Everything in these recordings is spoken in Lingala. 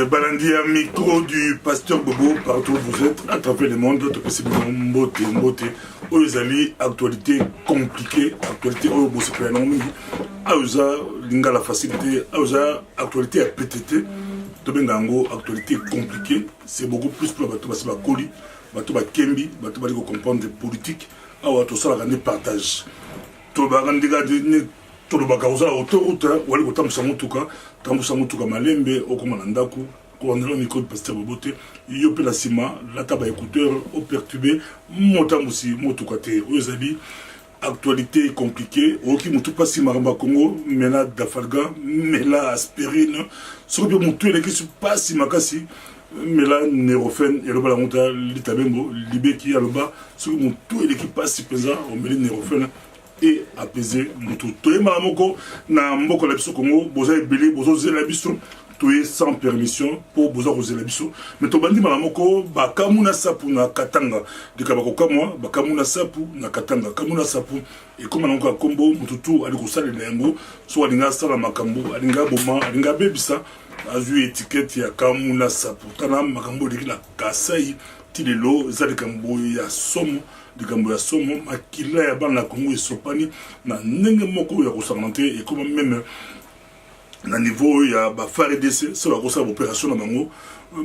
Balandi à micro du pasteur Bobo, partout où vous êtes, à travers le monde, d'autres possibles mbote, aux amis, actualité compliquée, actualité au bout c'est non auza linga la facilité, auza actualité à PTT, tobengango actualité compliquée, c'est beaucoup plus pour bato basi bakoli, bato bakembi, bato bali ko comprendre des politiques, awa to sala gande partage. To barandiga de to baka uza autoroute, wali ko tamsa mutuka malembe okoma ndako. Quand on a le micro de pasteur Bobote, il y a la cima, la table écouteur, au perturbé, montant aussi, motokate, aux amis, actualité compliquée, au qui moutou pas si maramba Congo, mais là d'Afalga, mais là aspirine, ce que mon tuer les qui se passe si makasi, mais là nérophène, et le bas la monta, l'itabembo, libé qui a le bas, ce que mon tuer les qui passe si pesant, on met les nérophène et apaiser moutou. Toye malamoko, na mboko la biso Congo, boza ebele, bozo zela biso, tout sans permission pour vous arroser la biso. Mais to bandi malamoko ba kamuna sapu na katanga de kabako kamwa ba kamuna sapu na katanga kamuna sapu et comme on a combo mututu ali kusala lengo so alinga sala makambo alinga boma alinga bebisa azu étiquette ya kamuna sapu tana makambo de la kasai tilelo za de kambo ya somo de kambo ya somo makila ya bana Congo esopani na ndenge moko ya kusanante et comme même na niveau ya ba FARDC c'est la grosse opération na bango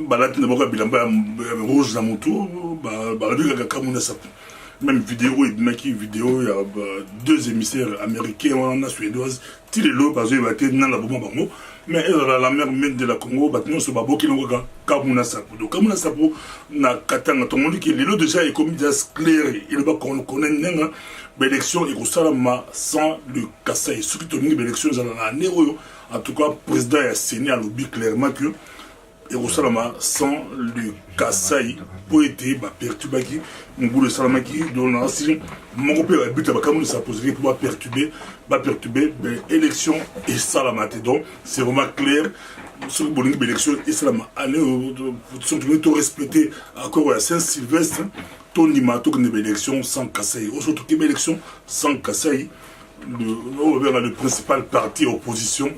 balati na boka bilamba rouge na moto ba bika kamuna sapu même vidéo et maki vidéo ya deux émissaires américains na suédoise tilelo bazo baté na la bomba bango mais la mère mène de la Congo batno so baboki no kamuna sapu donc kamuna sapu na katanga to monde qui lelo déjà est comme déjà clair il va connaître nenga élection et kosalama sans le Kassai surtout ni élection za na néo. En tout cas, le président a signé à l'objet clairement que Salama sans le Kassai pour être perturbé, Mboulou Salamaki, dont on a signé, mon père a but à Bakamoun, ça poserait pour perturber l'élection et Salamate. Donc, c'est vraiment clair. Sur l'élection et Salama, allez, tout respecter encore à Saint-Sylvestre, ton imato que l'élection sans Kassai. Aujourd'hui, qu'il y a élection sans Kassai. Le principal parti opposition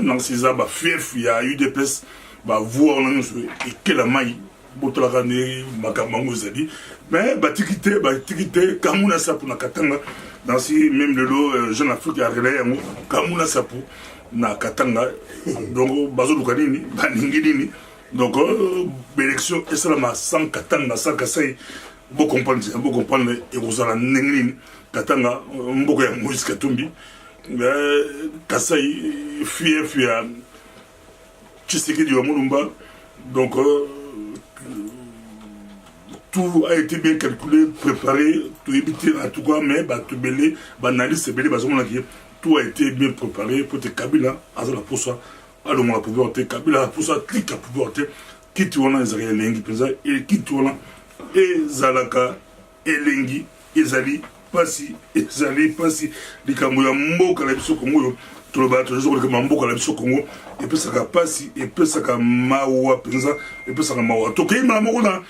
dans ces abats fief il y a eu des pièces voir et quelle maille botolarane makamango zadi mais batikité kamuna sapu na katanga dans si même le lot jeune Afrique a relayé kamuna sapu na katanga donc bazo lukanini baningini donc élection et cela sans katanga sans Kassai beau comprendre et vous allez ningini katanga mboko ya Moïse Katumbi Kassai fief ya Tshisekedi wa Mulumba donc tout a été bien calculé préparé tout éviter en tout cas mais tout belé analyse belé tout a été bien préparé pour te Kabila à la poussa alors on a pouvoir te Kabila pour ça clique à pouvoir te qui tu on a les lengi pesa et qui tu on a et zalaka elengi ezali pasi likambo ya mboka la biso Congo to ba toujours likambo mboka la biso Congo et puis ça ka pasi et puis ça ka mawa penza et puis ça ka mawa to kima moko na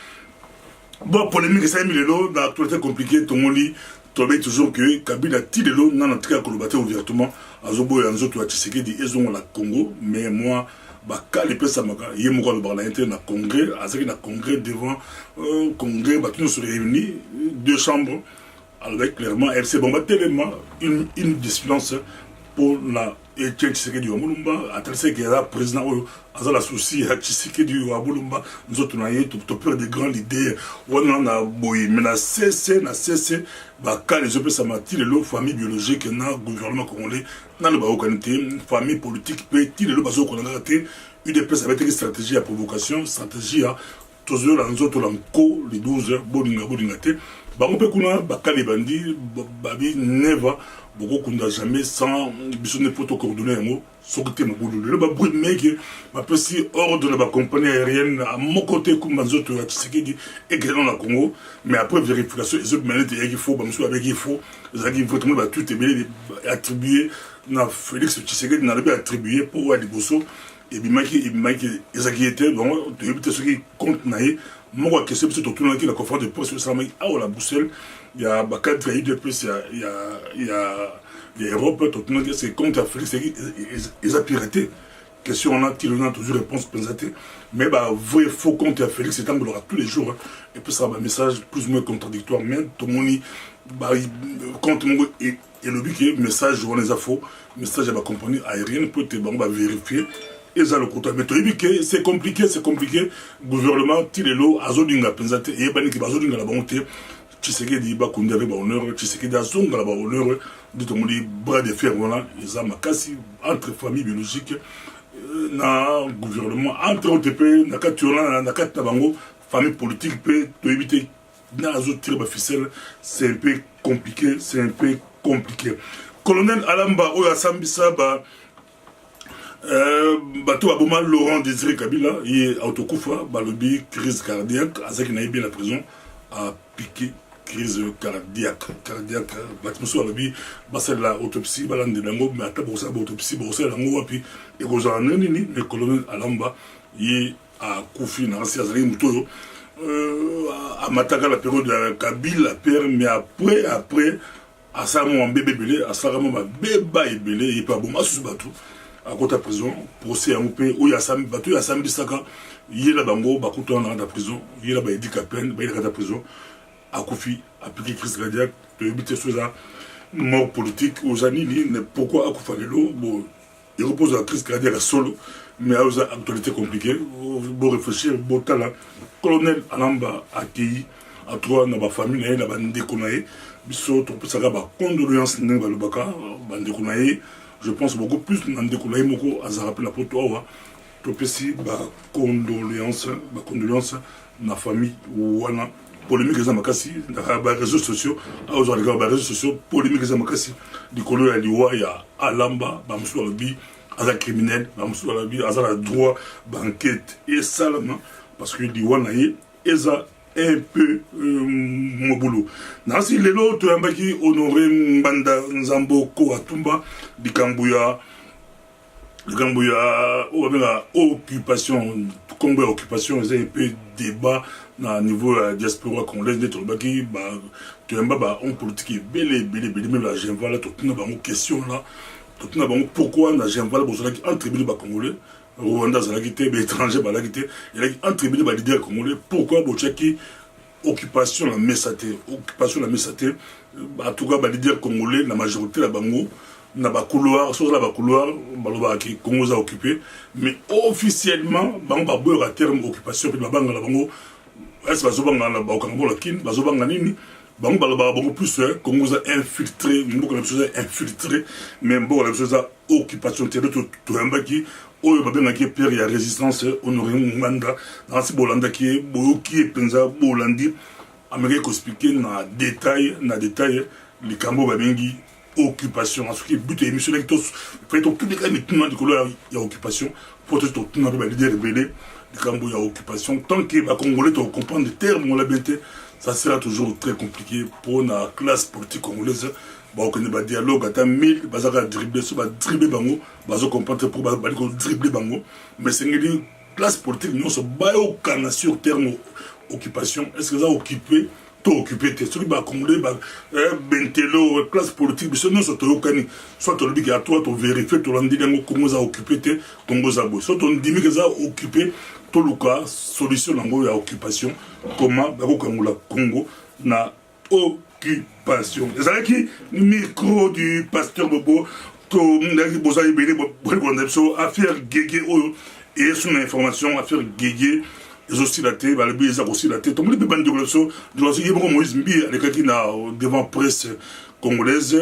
bon polémique ça milelo dans actualité compliquée to moli to ba toujours que Kabila tilelo na ntika kolobate ouvertement azobo ya nzoto ya Tshisekedi ezongo la Congo mais moi bakali pesa maka yemoko le bala interne na congrès azaki na congrès devant congrès battu se réunit deux chambres avec clairement elle s'est bomba tellement une disciplinance pour la Etienne Tshisekedi wa Mulumba à tel qu'il y a président à la souci à Tshisekedi wa Mulumba nous autres naïe tout peur de grandes idées on a boy mais na cessé bakali les opé ça mati le famille biologique na gouvernement congolais na le baokanité famille politique petit le bazo qu'on a raté une des places avec une stratégie à provocation stratégie à toujours dans les autres lanko les 12 heures bodingate on peut qu'on bakali bandi babi never beaucoup qu'on n'a jamais sans besoin de photo coordonnées un mot sauter mon boulot le bruit mec ma petit ordre de la compagnie aérienne à mon côté comme dans autres à Tshisekedi et que dans la Congo mais après vérification les autres manettes il faut monsieur avec il faut les avis vraiment tout est bien attribué na Félix Tshisekedi n'a pas attribué pour aller bosso et bien Mike ils étaient donc tu éviter ce qui compte naïe moi que c'est tout le monde qui la conférence de presse sur la Bruxelles il y a Bakad il y a Europe tout le monde c'est contre Félix ils a piraté question on a toujours réponse présentée. Mais bah, vrai faux compte à Félix, c'est on aura tous les jours. Hein. Et puis ça va un message plus ou moins contradictoire. Mais tout le monde, bah, quand mon et le but est message, on les a faux, message à la compagnie aérienne, peut-être on va vérifier. Et ça le côté. Mais c'est compliqué, c'est compliqué. Gouvernement, Tilelo, Azodinga, présenté, et Bani qui va Azodinga la bonté. Tshisekedi ba kundere ba honneur, Tshisekedi azonga la ba honneur, de ton bras de fer, voilà, ils ont makasi entre familles biologiques. Na gouvernement entre OTP na katurana na katabango famille politique peut éviter na azotir ba ficelle c'est un peu compliqué colonel Alamba oya sambisa ba bato aboma Laurent Désiré Kabila il autokufa ba lobby crise cardiaque azaki na bien la prison a piqué crise cardiaque batmuso alobi basala autopsie balande dango mais ata bosa autopsie bosa dango wapi et kozala nini mais colonel Alamba yi a kufi na rasi azali mutoyo a mataka la période de Kabila père mais après à ça mon bébé belé à ça mon bébé belé il pas bon asus batu à côté de prison procès en paix où il y a sam batu ya samedi saka yi la bango bakuto na la prison yi la ba edika peine ba la prison à Koufi, appliqué crise cardiaque, de éviter cela, mort politique, aux années, pourquoi à Koufalelo, bon, il repose la crise cardiaque à solo, mais à une actualité compliquée, bon réfléchir, bon talent, colonel Alamba accueilli, à trois, dans ma famille, dans ma déconaïe, biso, on peut savoir, bah, condoléances, dans le baka, déconaïe, je pense beaucoup plus dans déconaïe, moko, à Zarapé la poto, tout petit, bah, condoléances, dans la famille, ou voilà. Polémique les amakasi dans les réseaux sociaux aujourd'hui les réseaux sociaux polémique les amakasi du colonel Aliwa ya Alamba bamsou alobi aza criminel bamsou alobi aza la droit banquette et salement parce que Aliwa naie eza un peu mon boulot nasi lelo to yambaki honoré Mbanda Nzambo ko atumba di Kambuya occupation combat occupation c'est un peu débat na niveau de la diaspora congolaise de Tolbaki tu as un politique belé même la Genval tout na bango question là tout na bango pourquoi na Genval bozala ki entre bili ba congolais Rwanda zala ki te étranger ba la ki te il a entre bili ba leader congolais pourquoi bochaki occupation la messate en tout cas ba leader congolais la majorité la bango na ba couloir sur la ba couloir baloba ki Congo za occupé mais officiellement bango ba boyo à terme occupation pe ba banga la bango est-ce bazobanga na ba okango la kin bazobanga nini bango baloba beaucoup plus Congo za infiltré beaucoup de choses infiltré mais beaucoup de choses occupation territoire to yambaki oyo ba benga ki père ya résistance honoré Manda dans ce bolanda ki boki penza bolandi amérique expliquer na détail les cambo ba bengi occupation en ce qui but émission avec tous fait tout les cas maintenant de couleur il y a occupation pour tout le monde leader rebelle du cambo il y a occupation tant que les congolais to comprendre les termes on la bête ça sera toujours très compliqué pour la classe politique congolaise ba on connaît ba dialogue ata 1000 bazaka dribbler so ba dribbler bango bazo comprendre pour ba dribbler bango mais c'est une classe politique non so ba au kana sur terme occupation est-ce que ça occupé to occupé te celui ba congolais ba bentelo classe politique biso non so to okani soit to lobi à toi to vérifier to landi ngo Congo za occupé te Congo za bo so to ndimi que za occupé to luka solution ngo ya occupation comment ba ko Congo Congo na occupation c'est qui micro du pasteur Bobo to ndaki boza ibele bo so affaire Guégué et son information affaire Guégué ils aussi la tête, ils ont aussi la tête. Donc, les bandes de relations, Moïse Mbi, devant presse congolaise,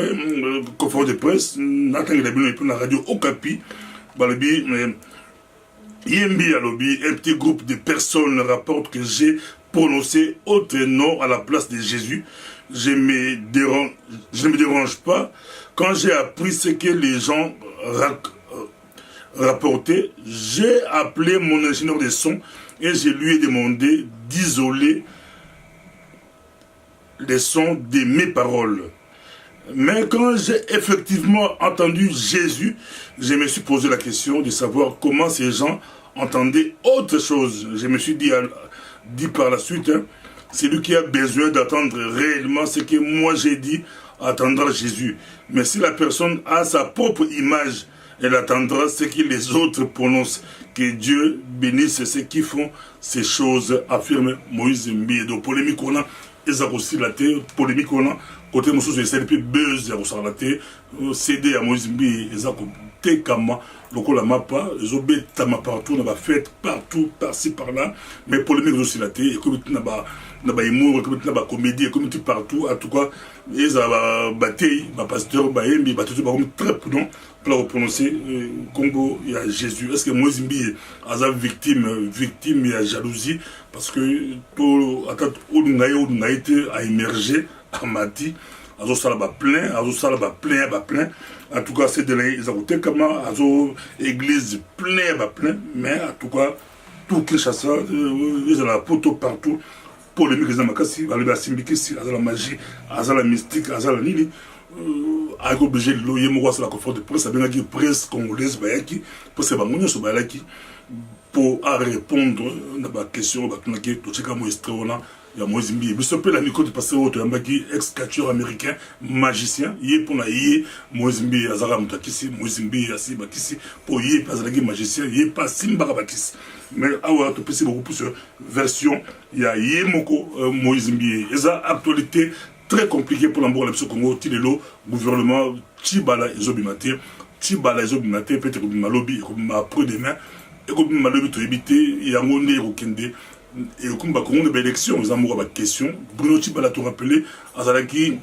conférence de presse, Nathan Gabino et puis la radio Okapi, Yembi a lobby, un petit groupe de personnes rapporte que j'ai prononcé autre nom à la place de Jésus. Je ne me dérange pas. Quand j'ai appris ce que les gens rapportaient, j'ai appelé mon ingénieur de son et je lui ai demandé d'isoler les sons de mes paroles. Mais quand j'ai effectivement entendu Jésus, je me suis posé la question de savoir comment ces gens entendaient autre chose. Je me suis dit par la suite, c'est lui qui a besoin d'attendre réellement ce que moi j'ai dit, attendra Jésus. Mais si la personne a sa propre image Elle attendra ce que les autres prononcent. Que Dieu bénisse ceux qui font ces choses, affirme Moïse Mbi. Donc, polémique, on a, ils ont aussi la terre, polémique, on a, côté de choses, ils ont buzz, ils ont la terre, CD à Moïse Mbi, ils ont côté Kama, donc on la mappa, ils ont bétama partout, on a fait partout, par-ci, par-là, mais polémique aussi la terre, et comme il y a humour, comme il y a comédie, comme il partout, en tout cas, ils ont battu, pasteur, ils ont très prudent. Pour prononcer Congo, il y a Jésus. Est-ce que Moïse Mbi est victime de jalousie? Parce que tout a été à émerger à Mati. Azo salaba plein. En tout cas, c'est de l'église comme azo église plein. Mais en tout cas, tout Kinshasa, ils ont la poteau partout. Polémique, ils ont la symbikisi, la magie, la mystique, la nini. Ago obligé de loyer moi c'est la conférence de presse avec la presse congolaise bayaki pour se bangonyo so bayaki pour répondre à la question batunaki to cheka mo estrona ya Moïse Mbi biso pe la micro de passer auto yambaki ex-catcheur américain magicien yé pour na yé Moïse Mbi azara mutakisi Moïse Mbi asi bakisi pour yé pas azaki magicien yé pas simba bakisi mais awa to pesi beaucoup plus version ya yé moko Moïse Mbi eza actualité très compliqué pour l'embourg de Congo, Tilelo, gouvernement, Tibala et Zobimate, peut-être que Malobi, comme après-demain, et comme Malobi, tu éviter, et à mon nez, au Kende, et comme Bakongo de l'élection, ils ont une question. Bruno Tibala, tu rappelé, Azalaki,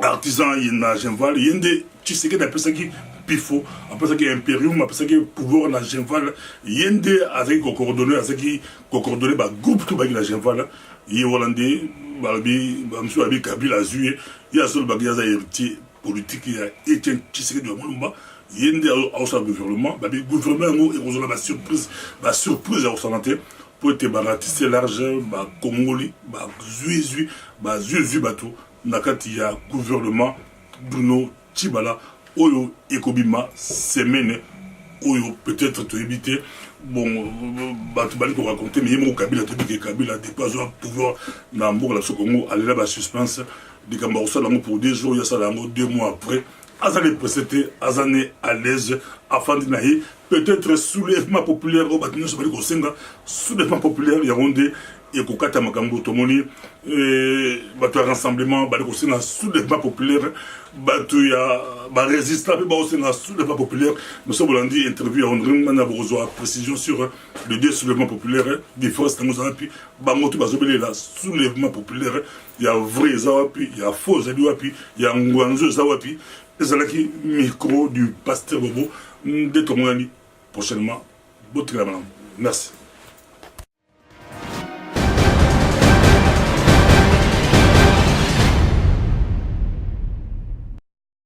artisan, il y a un Genval, il y a des, tu sais qu'il y a ça qui pifo, après ça qui est impérium, après ça qui est pouvoir dans Genval, il y a des, avec coordonné, avec qui coordonné, groupe tout la Genval, il y a Hollandais, monsieur Abi Kabila Azue, il y a seul bagage héritier politique, il y a Etienne Tshisekedi de Moulumba, il y a un gouvernement, le gouvernement est une surprise à Osanate pour être baratisé l'argent, Congoli, Zui, Bateau, il y a gouvernement Bruno Tibala, Oyo Ekobima, Semene, Oyo peut-être te éviter. Bon, tu vas raconter, mais il y a Kabila dépasse le pouvoir dans le Congo, aller là-bas, suspense, des Cambaroussa pour 2 jours, il y a ça 2 mois après. Azane précédé, Azane à l'aise, afin de naïr, peut-être soulèvement populaire, soulèvement populaire, il y a rondé, et Kokata Makambo Tomoni, un rassemblement, soulèvement populaire, il y a résistant, soulèvement populaire. Nous sommes dit interview à André Manabrozo, précision sur les 2 soulèvements populaires, des forces, soulèvement populaire, il y a vrai Zawapi, il y a faux Zawapi, il y a Ngwanzo Zawapi. Et micro du pasteur Bobo, de Tomoni, prochainement. Merci.